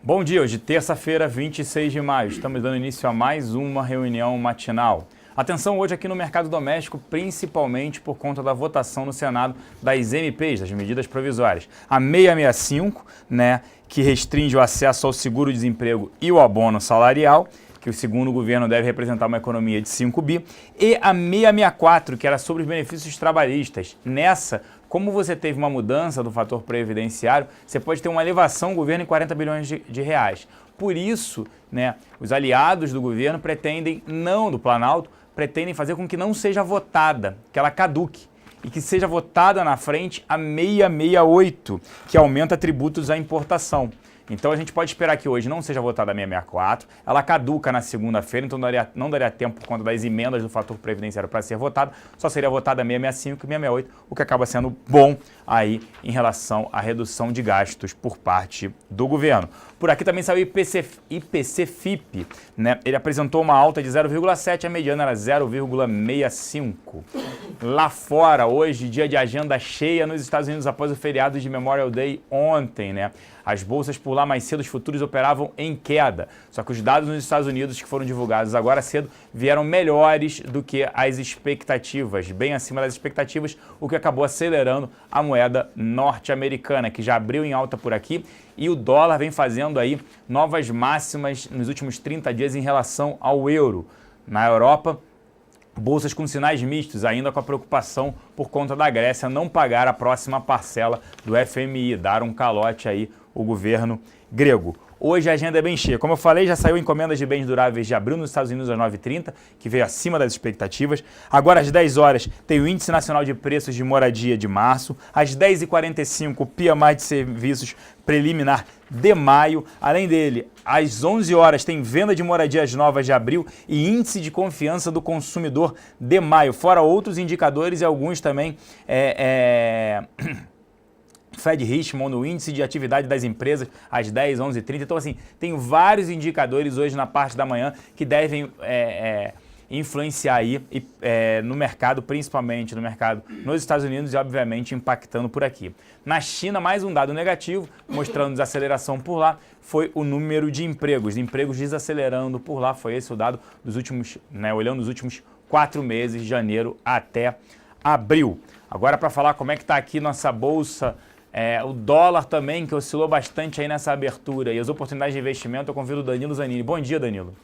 Bom dia, hoje terça-feira, 26 de maio. Estamos dando início a mais uma reunião matinal. Atenção hoje aqui no mercado doméstico, principalmente por conta da votação no Senado das MPs, das medidas provisórias. A 665, que restringe o acesso ao seguro-desemprego e o abono salarial, que segundo o governo deve representar uma economia de 5 bi, e a 664, que era sobre os benefícios trabalhistas. Nessa, como você teve uma mudança do fator previdenciário, você pode ter uma elevação do governo em 40 bilhões de reais. Por isso, os aliados do governo do Planalto, pretendem fazer com que não seja votada, que ela caduque, e que seja votada na frente a 668, que aumenta tributos à importação. Então a gente pode esperar que hoje não seja votada a 664, ela caduca na segunda-feira, então não daria tempo por conta das emendas do fator previdenciário para ser votada, só seria votada a 665 e 668, o que acaba sendo bom aí em relação à redução de gastos por parte do governo. Por aqui também saiu o IPC-FIP, ele apresentou uma alta de 0,7, a mediana era 0,65. Lá fora, hoje, dia de agenda cheia nos Estados Unidos após o feriado de Memorial Day ontem, As bolsas por lá mais cedo, os futuros operavam em queda. Só que os dados nos Estados Unidos que foram divulgados agora cedo vieram melhores do que as expectativas, bem acima das expectativas, o que acabou acelerando a moeda norte-americana, que já abriu em alta por aqui, e o dólar vem fazendo aí novas máximas nos últimos 30 dias em relação ao euro. Na Europa, bolsas com sinais mistos, ainda com a preocupação por conta da Grécia não pagar a próxima parcela do FMI, dar um calote aí o governo grego. Hoje a agenda é bem cheia. Como eu falei, já saiu encomendas de bens duráveis de abril nos Estados Unidos às 9h30, que veio acima das expectativas. Agora às 10 horas tem o Índice Nacional de Preços de Moradia de março. Às 10h45 o PMI de Serviços preliminar de maio. Além dele, às 11 horas tem venda de moradias novas de abril e índice de confiança do consumidor de maio. Fora outros indicadores e alguns também Fed Richmond, o índice de atividade das empresas, às 10, 11h30. Então, assim, tem vários indicadores hoje na parte da manhã que devem influenciar aí no mercado, principalmente no mercado nos Estados Unidos e, obviamente, impactando por aqui. Na China, mais um dado negativo, mostrando desaceleração por lá, foi o número de empregos desacelerando por lá. Foi esse o dado dos últimos, olhando os últimos 4 meses, de janeiro até abril. Agora, para falar como é que está aqui nossa bolsa, o dólar também, que oscilou bastante aí nessa abertura, e as oportunidades de investimento, eu convido o Danilo Zanini. Bom dia, Danilo.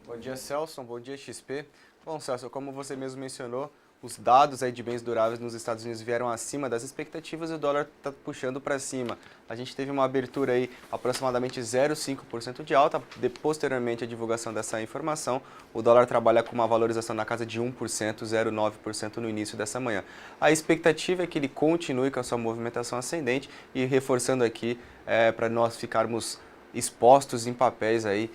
Bom dia, Celso. Bom dia, XP. Bom, Celso, como você mesmo mencionou, os dados aí de bens duráveis nos Estados Unidos vieram acima das expectativas e o dólar está puxando para cima. A gente teve uma abertura aí aproximadamente 0,5% de alta. Posteriormente à divulgação dessa informação, o dólar trabalha com uma valorização na casa de 1%, 0,9% no início dessa manhã. A expectativa é que ele continue com a sua movimentação ascendente e reforçando aqui para nós ficarmos expostos em papéis aí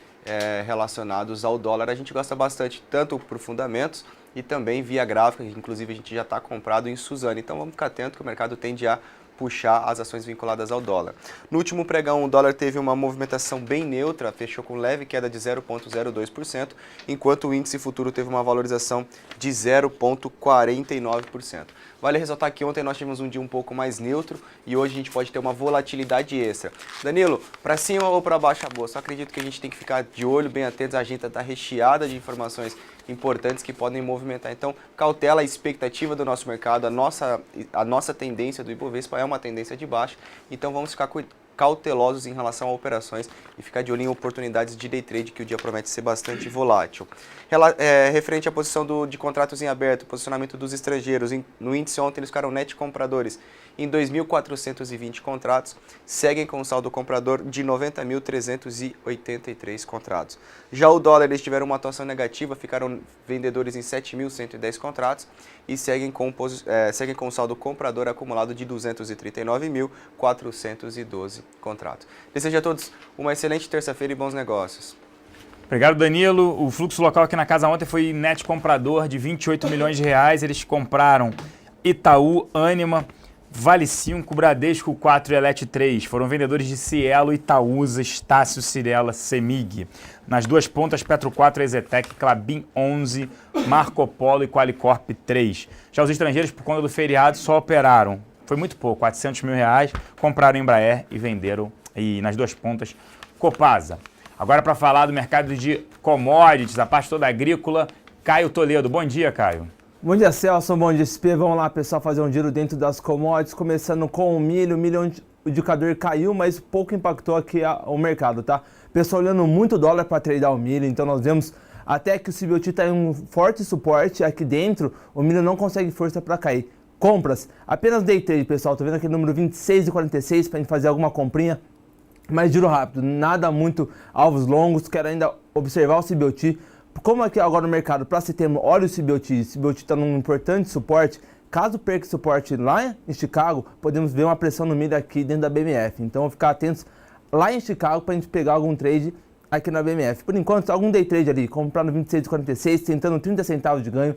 relacionados ao dólar. A gente gosta bastante tanto por fundamentos e também via gráfica, que inclusive a gente já está comprado em Suzano. Então vamos ficar atento que o mercado tende a puxar as ações vinculadas ao dólar. No último pregão, o dólar teve uma movimentação bem neutra, fechou com leve queda de 0,02%, enquanto o índice futuro teve uma valorização de 0,49%. Vale ressaltar que ontem nós tivemos um dia um pouco mais neutro e hoje a gente pode ter uma volatilidade extra. Danilo, para cima ou para baixo a bolsa? Eu acredito que a gente tem que ficar de olho, bem atentos, a agenda está recheada de informações importantes que podem movimentar. Então, cautela a expectativa do nosso mercado, a nossa tendência do Ibovespa é uma tendência de baixa, então vamos ficar cautelosos em relação a operações e ficar de olho em oportunidades de day trade, que o dia promete ser bastante volátil. Referente à posição de contratos em aberto, posicionamento dos estrangeiros, no índice ontem eles ficaram net compradores em 2.420 contratos, seguem com um saldo comprador de 90.383 contratos. Já o dólar, eles tiveram uma atuação negativa, ficaram vendedores em 7.110 contratos e seguem com um saldo comprador acumulado de 239.412 contratos. Desejo a todos uma excelente terça-feira e bons negócios. Obrigado, Danilo. O fluxo local aqui na casa ontem foi net comprador de 28 milhões de reais. Eles compraram Itaú, Ânima, Vale 5, Bradesco 4 e Elet 3. Foram vendedores de Cielo, Itaúsa, Estácio, Cirela, Semig. Nas duas pontas, Petro 4, Ezetec, Klabin 11, Marco Polo e Qualicorp 3. Já os estrangeiros, por conta do feriado, só operaram. Foi muito pouco, 400 mil reais. Compraram Embraer e venderam, e nas duas pontas, Copasa. Agora para falar do mercado de commodities, a parte toda agrícola, Caio Toledo. Bom dia, Caio. Bom dia, Celso. Bom dia, SP. Vamos lá, pessoal, fazer um giro dentro das commodities, começando com o milho. O indicador caiu, mas pouco impactou aqui o mercado, tá? Pessoal olhando muito dólar para tradear o milho, então nós vemos até que o CBOT está em um forte suporte aqui dentro, o milho não consegue força para cair. Compras, apenas day trade, pessoal. Tô vendo aqui o número 26,46 para a gente fazer alguma comprinha. Mas giro rápido, nada muito alvos longos, quero ainda observar o CBOT. Como aqui agora no mercado, para setembro, olha o CBOT está num importante suporte. Caso perca esse suporte lá em Chicago, podemos ver uma pressão no milho aqui dentro da BMF. Então, vou ficar atentos lá em Chicago para a gente pegar algum trade aqui na BMF. Por enquanto, algum day trade ali, comprar no 26,46, tentando 30 centavos de ganho.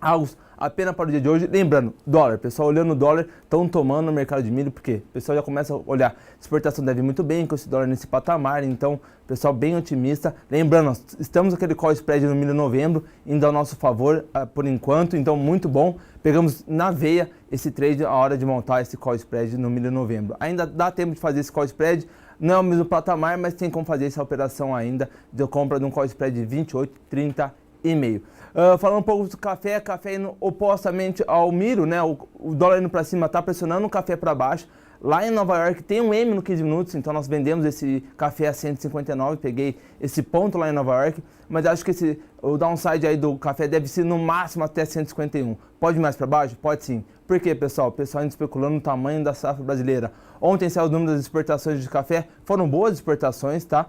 Algo apenas para o dia de hoje. Lembrando, dólar, pessoal olhando o dólar, estão tomando no mercado de milho, porque o pessoal já começa a olhar, exportação deve ir muito bem com esse dólar nesse patamar, então, pessoal bem otimista. Lembrando, nós estamos aquele call spread no milho em novembro, indo ao nosso favor por enquanto, então muito bom. Pegamos na veia esse trade a hora de montar esse call spread no milho em novembro. Ainda dá tempo de fazer esse call spread, não é o mesmo patamar, mas tem como fazer essa operação ainda de compra de um call spread de 28, 30 e meio. Falando um pouco do café, café indo opostamente ao milho, né? O dólar indo para cima está pressionando o café para baixo. Lá em Nova York tem um M no 15 minutos, então nós vendemos esse café a 159, peguei esse ponto lá em Nova York, mas acho que o downside aí do café deve ser no máximo até 151. Pode ir mais para baixo? Pode sim. Por quê, pessoal? O pessoal ainda especulando no tamanho da safra brasileira. Ontem saiu o número das exportações de café, foram boas exportações, tá?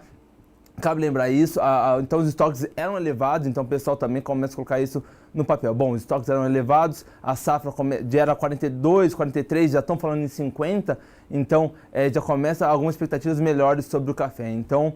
Cabe lembrar isso, então os estoques eram elevados, então o pessoal também começa a colocar isso no papel. Bom, os estoques eram elevados, a safra já era 42, 43, já estão falando em 50, então já começa algumas expectativas melhores sobre o café. Então,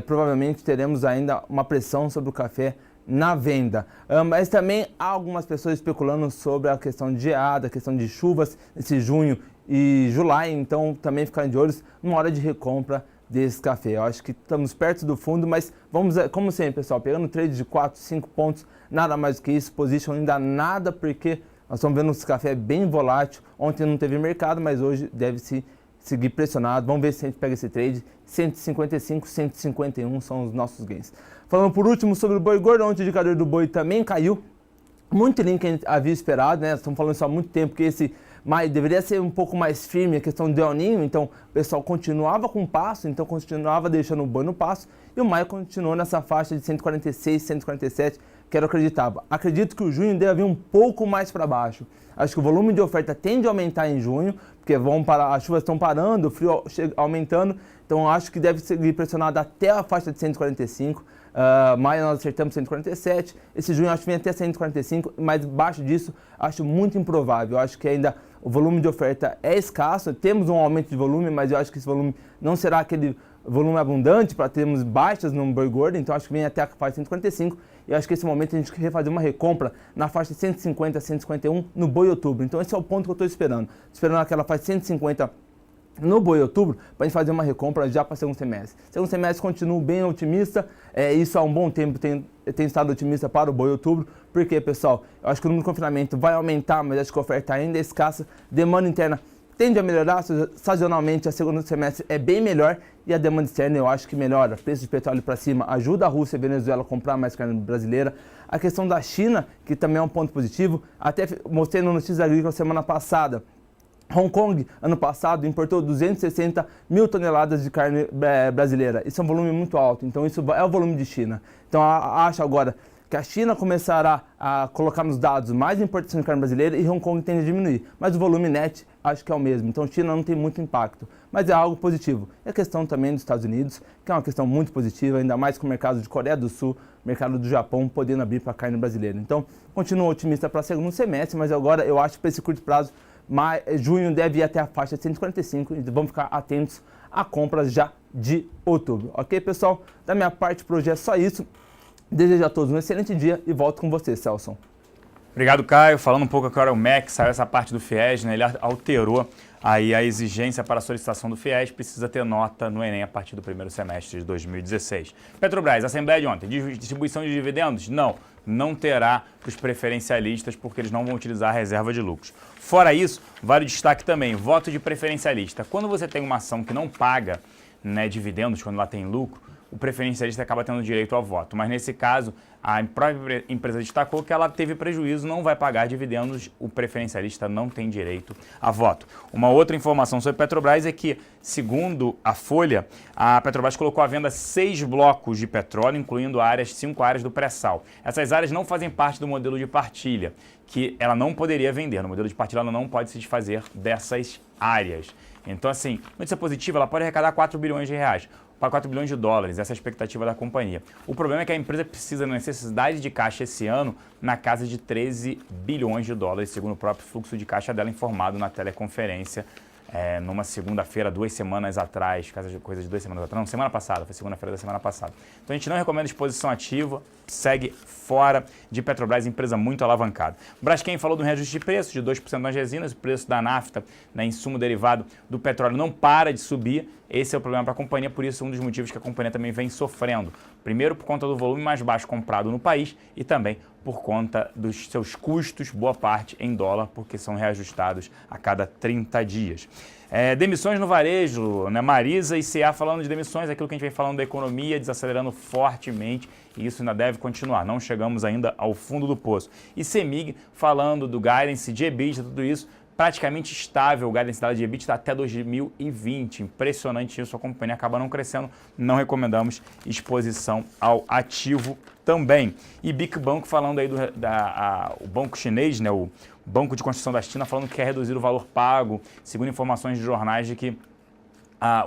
provavelmente teremos ainda uma pressão sobre o café na venda. Mas também há algumas pessoas especulando sobre a questão de geada, a questão de chuvas nesse junho e julho, então também ficarem de olhos numa hora de recompra desse café. Eu acho que estamos perto do fundo, mas vamos, como sempre, pessoal, pegando trade de 4, 5 pontos, nada mais do que isso, position ainda nada, porque nós estamos vendo esse café bem volátil. Ontem não teve mercado, mas hoje deve se seguir pressionado. Vamos ver se a gente pega esse trade. 155, 151 são os nossos gains. Falando por último sobre o boi gordo, ontem o indicador do boi também caiu. Muito link que a gente havia esperado, né? Estamos falando isso há muito tempo, que esse mas deveria ser um pouco mais firme a questão do El Niño, então o pessoal continuava com o passo, então continuava deixando o boi no passo, e o maio continuou nessa faixa de 146, 147, que era o que eu acreditava. Acredito que o junho deve vir um pouco mais para baixo. Acho que o volume de oferta tende a aumentar em junho, porque as chuvas estão parando, o frio aumentando, então acho que deve seguir pressionado até a faixa de 145. Maio nós acertamos 147, esse junho acho que vem até 145, mas abaixo disso acho muito improvável. Eu acho que ainda o volume de oferta é escasso, temos um aumento de volume, mas eu acho que esse volume não será aquele volume abundante para termos baixas no boi gordo, então acho que vem até a faixa 145, e acho que esse momento a gente quer fazer uma recompra na faixa 150, 151 no boi outubro. Então esse é o ponto que eu estou esperando aquela faixa 150 no boi outubro, para a gente fazer uma recompra já para o segundo semestre. Segundo semestre continuo bem otimista, isso há um bom tempo tenho estado otimista para o boi outubro, porque, pessoal, eu acho que o número de confinamento vai aumentar, mas acho que a oferta ainda é escassa, demanda interna tende a melhorar, sazonalmente a segundo semestre é bem melhor, e a demanda externa eu acho que melhora, preço de petróleo para cima ajuda a Rússia e a Venezuela a comprar mais carne brasileira. A questão da China, que também é um ponto positivo, até mostrei no Notícias Agrícolas semana passada, Hong Kong, ano passado, importou 260 mil toneladas de carne brasileira. Isso é um volume muito alto, então isso é o volume de China. Então, acho agora que a China começará a colocar nos dados mais importação de carne brasileira e Hong Kong tende a diminuir. Mas o volume net acho que é o mesmo, então China não tem muito impacto, mas é algo positivo. E a questão também dos Estados Unidos, que é uma questão muito positiva, ainda mais com o mercado de Coreia do Sul, mercado do Japão podendo abrir para a carne brasileira. Então, continuo otimista para o segundo semestre, mas agora eu acho que para esse curto prazo, junho deve ir até a faixa de 145 e vamos ficar atentos a compras já de outubro. Ok, pessoal? Da minha parte, por hoje é só isso. Desejo a todos um excelente dia e volto com você, Celso. Obrigado, Caio. Falando um pouco agora, o MEC saiu essa parte do FIES, né? Ele alterou aí a exigência para a solicitação do FIES, precisa ter nota no Enem a partir do primeiro semestre de 2016. Petrobras, Assembleia de ontem, distribuição de dividendos? Não terá para os preferencialistas, porque eles não vão utilizar a reserva de lucros. Fora isso, vale o destaque também, voto de preferencialista. Quando você tem uma ação que não paga né, dividendos, quando ela tem lucro, o preferencialista acaba tendo direito ao voto. Mas nesse caso, a própria empresa destacou que ela teve prejuízo, não vai pagar dividendos, o preferencialista não tem direito a voto. Uma outra informação sobre a Petrobras é que, segundo a Folha, a Petrobras colocou à venda 6 blocos de petróleo, incluindo 5 áreas do pré-sal. Essas áreas não fazem parte do modelo de partilha, que ela não poderia vender. No modelo de partilha, ela não pode se desfazer dessas áreas. Então, assim, notícia positiva, ela pode arrecadar 4 bilhões de reais. Para 4 bilhões de dólares, essa é a expectativa da companhia. O problema é que a empresa precisa de necessidade de caixa esse ano na casa de 13 bilhões de dólares, segundo o próprio fluxo de caixa dela informado na teleconferência numa segunda-feira, 2 semanas atrás, coisa de 2 semanas atrás, não, semana passada, foi segunda-feira da semana passada. Então a gente não recomenda exposição ativa, segue fora de Petrobras, empresa muito alavancada. O Braskem falou do reajuste de preço de 2% nas resinas, o preço da nafta, né, insumo derivado do petróleo, não para de subir. Esse é o problema para a companhia, por isso um dos motivos que a companhia também vem sofrendo. Primeiro, por conta do volume mais baixo comprado no país e também por conta dos seus custos, boa parte em dólar, porque são reajustados a cada 30 dias. Demissões no varejo, né? Marisa e CA falando de demissões, aquilo que a gente vem falando da economia, desacelerando fortemente, e isso ainda deve continuar, não chegamos ainda ao fundo do poço. E CEMIG falando do guidance de EBITDA, tudo isso, praticamente estável o guidance dela de EBITDA até 2020. Impressionante isso, a companhia acaba não crescendo, não recomendamos exposição ao ativo também. E BIC Banco falando aí o banco chinês, né, o Banco de Construção da China, falando que quer reduzir o valor pago, segundo informações de jornais de que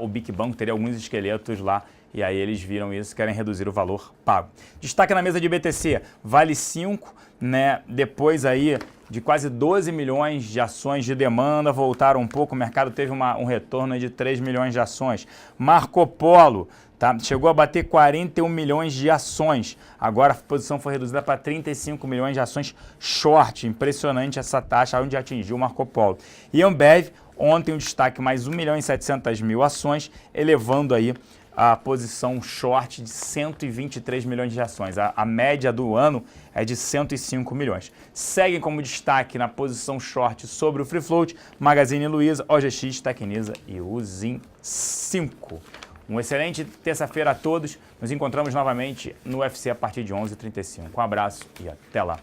o BIC Banco teria alguns esqueletos lá, e aí eles viram isso, querem reduzir o valor pago. Destaque na mesa de BTC, Vale 5, né, depois aí de quase 12 milhões de ações de demanda, voltaram um pouco, o mercado teve um retorno de 3 milhões de ações. Marco Polo, tá, chegou a bater 41 milhões de ações, agora a posição foi reduzida para 35 milhões de ações short, impressionante essa taxa, onde atingiu o Marco Polo. E Ambev, ontem um destaque mais 1 milhão e 700 mil ações, elevando aí a posição short de 123 milhões de ações. A média do ano é de 105 milhões. Seguem como destaque na posição short sobre o Free Float, Magazine Luiza, OGX, Tecnisa e Usim 5. Um excelente terça-feira a todos. Nos encontramos novamente no UFC a partir de 11h35. Um abraço e até lá.